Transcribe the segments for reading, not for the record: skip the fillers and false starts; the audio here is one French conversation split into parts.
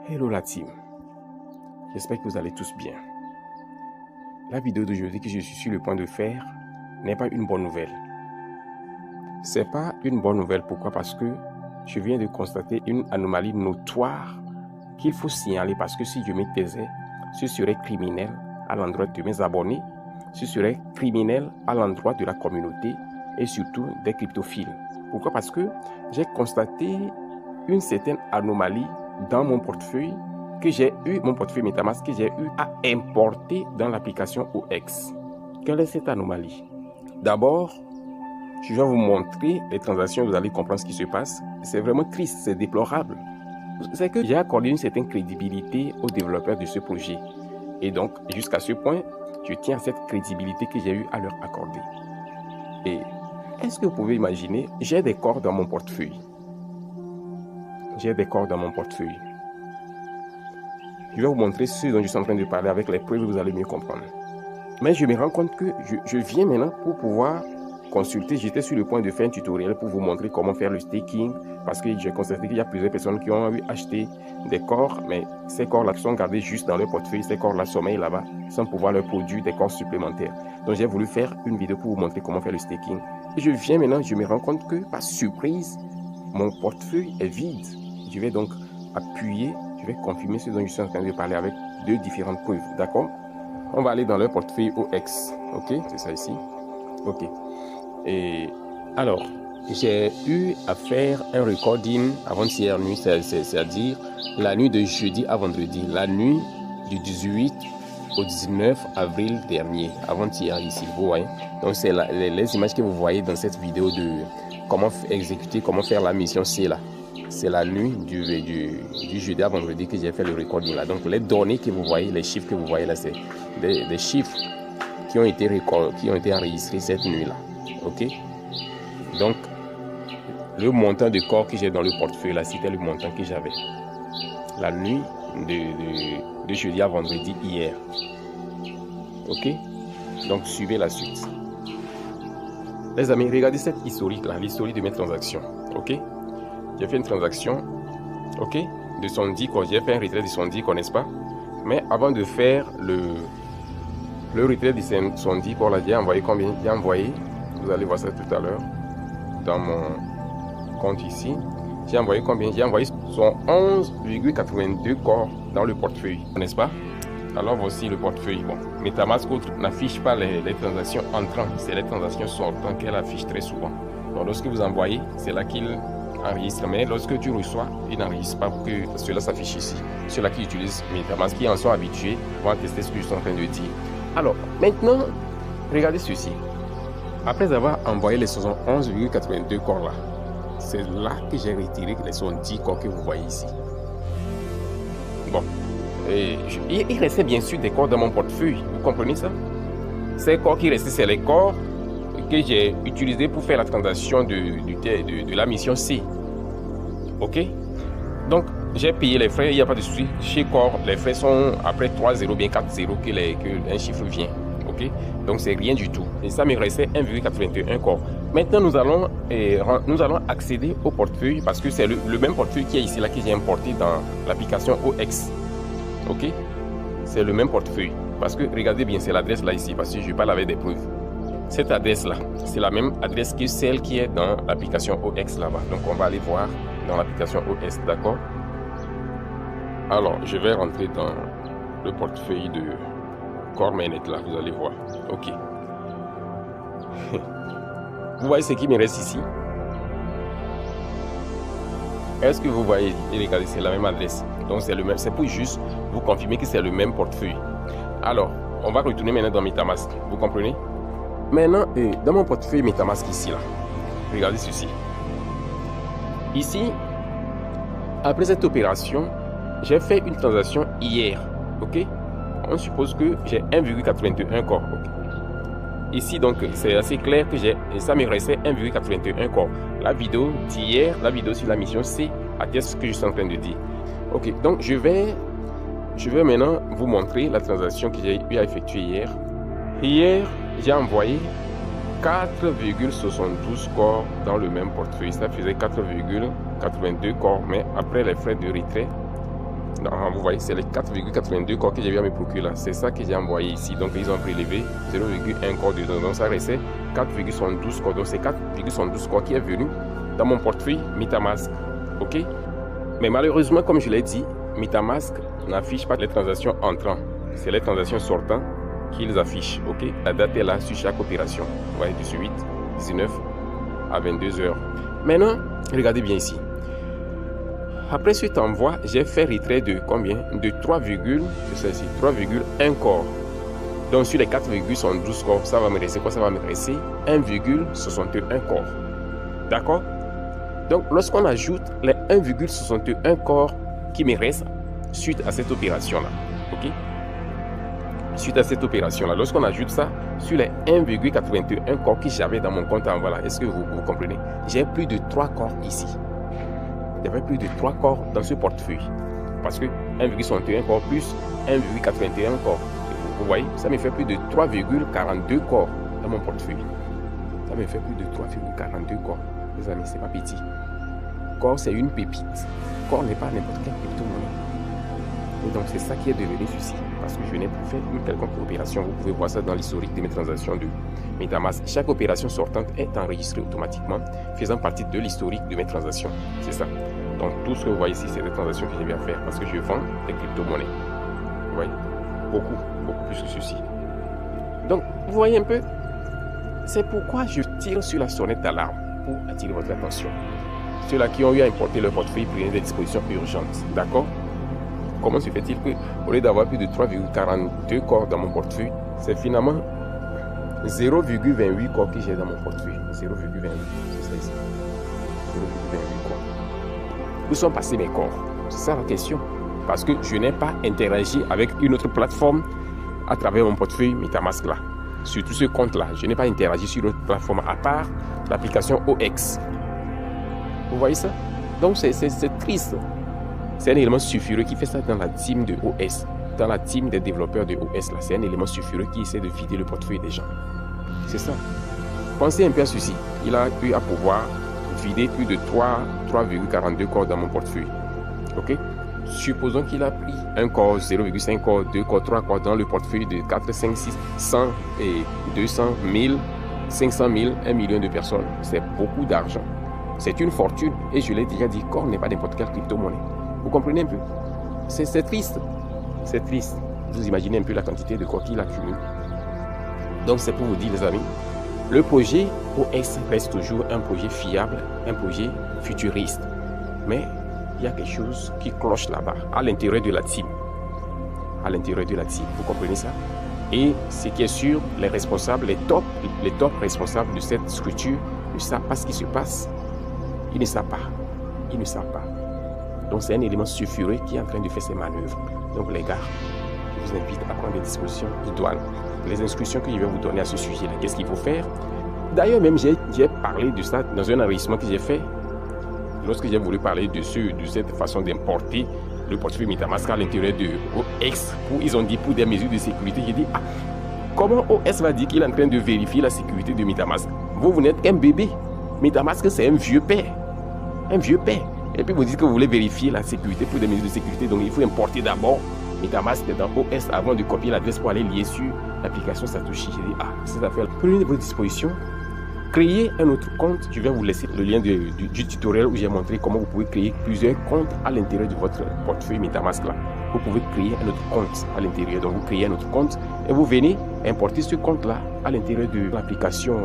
Hello la team, j'espère que vous allez tous bien. La vidéo d'aujourd'hui que je suis sur le point de faire n'est pas une bonne nouvelle. C'est pas une bonne nouvelle, pourquoi? Parce que je viens de constater une anomalie notoire qu'il faut signaler, parce que si je me taisais, ce serait criminel à l'endroit de mes abonnés, ce serait criminel à l'endroit de la communauté et surtout des cryptophiles. Pourquoi? Parce que j'ai constaté une certaine anomalie dans mon portefeuille mon portefeuille MetaMask que j'ai eu à importer dans l'application OX. Quelle est cette anomalie? D'abord, je vais vous montrer les transactions, vous allez comprendre ce qui se passe. C'est vraiment triste, c'est déplorable. C'est que j'ai accordé une certaine crédibilité aux développeurs de ce projet. Et donc, jusqu'à ce point, je tiens à cette crédibilité que j'ai eu à leur accorder. Et est-ce que vous pouvez imaginer, j'ai des corps dans mon portefeuille. J'ai des corps dans mon portefeuille. Je vais vous montrer ce dont je suis en train de parler avec les preuves, vous allez mieux comprendre. Mais je me rends compte que je viens maintenant pour pouvoir consulter. J'étais sur le point de faire un tutoriel pour vous montrer comment faire le staking, parce que j'ai constaté qu'il y a plusieurs personnes qui ont acheté des corps, mais ces corps-là sont gardés juste dans leur portefeuille. Ces corps-là sommeillent là-bas sans pouvoir leur produire des corps supplémentaires. Donc j'ai voulu faire une vidéo pour vous montrer comment faire le staking. Et je viens maintenant, je me rends compte que par surprise, mon portefeuille est vide. Je vais donc appuyer, je vais confirmer ce dont je suis en train de parler avec deux différentes preuves, d'accord? On va aller dans leur portefeuille OX, ok? C'est ça ici, ok. Et alors, j'ai eu à faire un recording avant-hier nuit, c'est-à-dire la nuit de jeudi à vendredi, la nuit du 18 au 19 avril dernier, avant-hier ici, vous voyez. Donc c'est les images que vous voyez dans cette vidéo de comment exécuter, comment faire la mission C là. C'est la nuit du jeudi à vendredi que j'ai fait le recording là. Donc les données que vous voyez, les chiffres que vous voyez là, c'est des chiffres qui ont été enregistrés cette nuit là. Ok? Donc le montant de corps que j'ai dans le portefeuille là, c'était le montant que j'avais la nuit de jeudi à vendredi hier. Ok? Donc suivez la suite. Les amis, regardez cette historique là, l'historique de mes transactions. Ok? J'ai fait une transaction, ok, de son 10 corps. J'ai fait un retrait de son 10 corps, n'est-ce pas? Mais avant de faire le retrait de son 10 corps, là, j'ai envoyé combien? J'ai envoyé, vous allez voir ça tout à l'heure, dans mon compte ici. J'ai envoyé combien? J'ai envoyé son 11,82 corps dans le portefeuille, n'est-ce pas? Alors voici le portefeuille. Bon, MetaMask n'affiche pas les transactions entrantes, c'est les transactions sortantes qu'elle affiche très souvent. Donc lorsque vous envoyez, c'est là qu'il enregistre, mais lorsque tu reçois, il n'enregistre pas pour que cela s'affiche ici. Ceux-là qui utilisent MetaMask, qui en sont habitués, vont tester ce que je suis en train de dire. Alors, maintenant, regardez ceci. Après avoir envoyé les 11,82 corps là, c'est là que j'ai retiré les 70 corps que vous voyez ici. Bon, il restait bien sûr des corps dans mon portefeuille, vous comprenez ça? Ces corps qui restaient, c'est les corps que j'ai utilisé pour faire la transaction de la mission C. Ok? Donc, j'ai payé les frais, il n'y a pas de souci. Chez Core, les frais sont après 3,0 bien 4,0 que un chiffre vient. Ok? Donc, c'est rien du tout. Et ça me restait 1,81 Core. Maintenant, nous allons accéder au portefeuille parce que c'est le même portefeuille qui est ici, là, que j'ai importé dans l'application OX. Ok? C'est le même portefeuille. Parce que, regardez bien, c'est l'adresse là ici, parce que je parle avec des preuves. Cette adresse-là, c'est la même adresse que celle qui est dans l'application OX là-bas. Donc, on va aller voir dans l'application OS, d'accord? Alors, je vais rentrer dans le portefeuille de Core Mainnet là, vous allez voir. Ok. Vous voyez ce qui me reste ici? Est-ce que vous voyez? Et regardez, c'est la même adresse. Donc, c'est le même. C'est pour juste vous confirmer que c'est le même portefeuille. Alors, on va retourner maintenant dans MetaMask. Vous comprenez? Maintenant, dans mon portefeuille MetaMask ici, là, regardez ceci. Ici, après cette opération, j'ai fait une transaction hier, ok? On suppose que j'ai 1,81 corps, ok? Ici, donc, c'est assez clair que j'ai, et ça me restait 1,81 corps. La vidéo d'hier, la vidéo sur la mission C, atteste ce que je suis en train de dire. Ok, donc je vais maintenant vous montrer la transaction que j'ai eu à effectuer hier. Hier, j'ai envoyé 4,72 corps dans le même portefeuille. Ça faisait 4,82 corps, mais après les frais de retrait, Non, vous voyez, c'est les 4,82 corps que j'ai eu à me procurer là. C'est ça que j'ai envoyé ici. Donc, ils ont prélevé 0,1 corps dedans. Donc, ça restait 4,72 corps. Donc, c'est 4,72 corps qui est venu dans mon portefeuille MetaMask. OK? Mais malheureusement, comme je l'ai dit, MetaMask n'affiche pas les transactions entrantes. C'est les transactions sortantes qu'ils affichent. OK? La date est là sur chaque opération. Vous voyez, du 8, 19 à 22 heures. Maintenant, regardez bien ici. Après cet envoi, j'ai fait retrait de combien? De 3,1 corps. Donc sur les 4,72 corps, ça va me rester quoi? Ça va me rester 1,61 corps. D'accord? Donc lorsqu'on ajoute les 1,61 corps qui me restent suite à cette opération-là, ok? Suite à cette opération-là, lorsqu'on ajoute ça sur les 1,81 corps que j'avais dans mon compte en voilà, est-ce que vous comprenez? J'ai plus de 3 corps ici. J'avais plus de 3 corps dans ce portefeuille. Parce que 1,61 corps plus 1,81 corps. Vous voyez, ça me fait plus de 3,42 corps dans mon portefeuille. Ça me fait plus de 3,42 corps. Les amis, c'est pas petit. Corps, c'est une pépite. Corps n'est pas n'importe quelle crypto-monnaie. Et donc, c'est ça qui est devenu souci. Parce que je n'ai pas fait une quelconque opération. Vous pouvez voir ça dans l'historique de mes transactions de MetaMask. Chaque opération sortante est enregistrée automatiquement, faisant partie de l'historique de mes transactions. C'est ça. Donc, tout ce que vous voyez ici, c'est des transactions que j'ai bien faire parce que je vends des crypto-monnaies. Vous voyez? Beaucoup plus que ceci. Donc, vous voyez un peu? C'est pourquoi je tire sur la sonnette d'alarme pour attirer votre attention. Ceux-là qui ont eu à importer leur portefeuille prenaient des dispositions urgentes. D'accord? Comment se fait-il que, au lieu d'avoir plus de 3,42 corps dans mon portefeuille, c'est finalement 0,28 corps que j'ai dans mon portefeuille? 0,28, c'est ça ici. 0,28 corps. Où sont passés mes corps? C'est ça la question. Parce que je n'ai pas interagi avec une autre plateforme à travers mon portefeuille MetaMask là. Surtout ce compte-là, je n'ai pas interagi sur une autre plateforme à part l'application OX. Vous voyez ça? Donc c'est triste. C'est un élément sulfureux qui fait ça dans la team de OS, dans la team des développeurs de OS là. C'est un élément sulfureux qui essaie de vider le portefeuille des gens. C'est ça. Pensez un peu à ceci. Il a eu à pouvoir vider plus de 3,42 corps dans mon portefeuille. Ok? Supposons qu'il a pris un corps, 0,5 corps, 2 corps, 3 corps dans le portefeuille de 4, 5, 6, 100 et 200, 1000, 500 000, 1 million de personnes. C'est beaucoup d'argent. C'est une fortune. Et je l'ai déjà dit, corps n'est pas n'importe quelle crypto-monnaie. Vous comprenez un peu? C'est triste. C'est triste. Vous imaginez un peu la quantité de corps qu'il accumule. Donc c'est pour vous dire les amis, le projet OX reste toujours un projet fiable, un projet futuriste. Mais il y a quelque chose qui cloche là-bas, à l'intérieur de la team. À l'intérieur de la team, vous comprenez ça? Et ce qui est sûr, les responsables, les top responsables de cette structure ne savent pas ce qui se passe. Ils ne savent pas. Ils ne savent pas. Donc c'est un élément sulfureux qui est en train de faire ses manœuvres. Donc les gars, je vous invite à prendre des dispositions idoines. Les instructions que je vais vous donner à ce sujet-là, qu'est-ce qu'il faut faire? D'ailleurs, même j'ai parlé de ça dans un enregistrement que j'ai fait. Lorsque j'ai voulu parler de cette façon d'importer le portefeuille MetaMask à l'intérieur de OX, ils ont dit pour des mesures de sécurité, j'ai dit, comment OS va dire qu'il est en train de vérifier la sécurité de MetaMask? Vous n'êtes qu'un bébé. MetaMask, c'est un vieux père. Un vieux père. Et puis vous dites que vous voulez vérifier la sécurité pour des mesures de sécurité. Donc il faut importer d'abord MetaMask dans OS avant de copier l'adresse pour aller lier sur l'application Satoshi. J'ai dit, cette affaire, prenez vos dispositions. Créez un autre compte. Je vais vous laisser le lien du tutoriel où j'ai montré comment vous pouvez créer plusieurs comptes à l'intérieur de votre portefeuille MetaMask là. Vous pouvez créer un autre compte à l'intérieur. Donc vous créez un autre compte et vous venez importer ce compte là à l'intérieur de l'application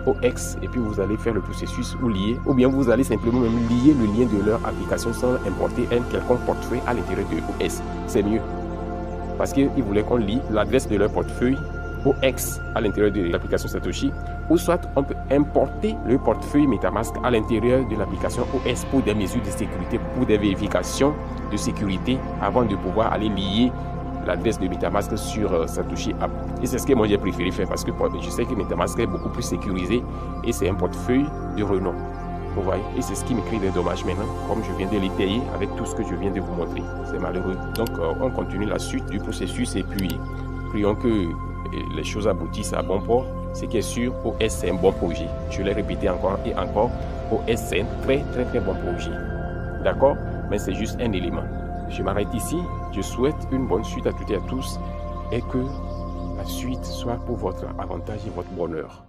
OX et puis vous allez faire le processus ou lier, ou bien vous allez simplement même lier le lien de leur application sans importer un quelconque portefeuille à l'intérieur de OS. C'est mieux parce qu'ils voulaient qu'on lie l'adresse de leur portefeuille OX à l'intérieur de l'application Satoshi, ou soit on peut importer le portefeuille MetaMask à l'intérieur de l'application OS pour des mesures de sécurité, pour des vérifications de sécurité avant de pouvoir aller lier l'adresse de MetaMask sur Satoshi App. Et c'est ce que moi j'ai préféré faire parce que je sais que MetaMask est beaucoup plus sécurisé et c'est un portefeuille de renom. Vous voyez, et c'est ce qui me crée des dommages maintenant, comme je viens de l'étayer avec tout ce que je viens de vous montrer. C'est malheureux. Donc on continue la suite du processus et puis prions que les choses aboutissent à bon port. Ce qui est sûr, OS c'est un bon projet. Je l'ai répété encore et encore. OS c'est un très bon projet. D'accord? Mais c'est juste un élément. je m'arrête ici. Je souhaite une bonne suite à toutes et à tous et que la suite soit pour votre avantage et votre bonheur.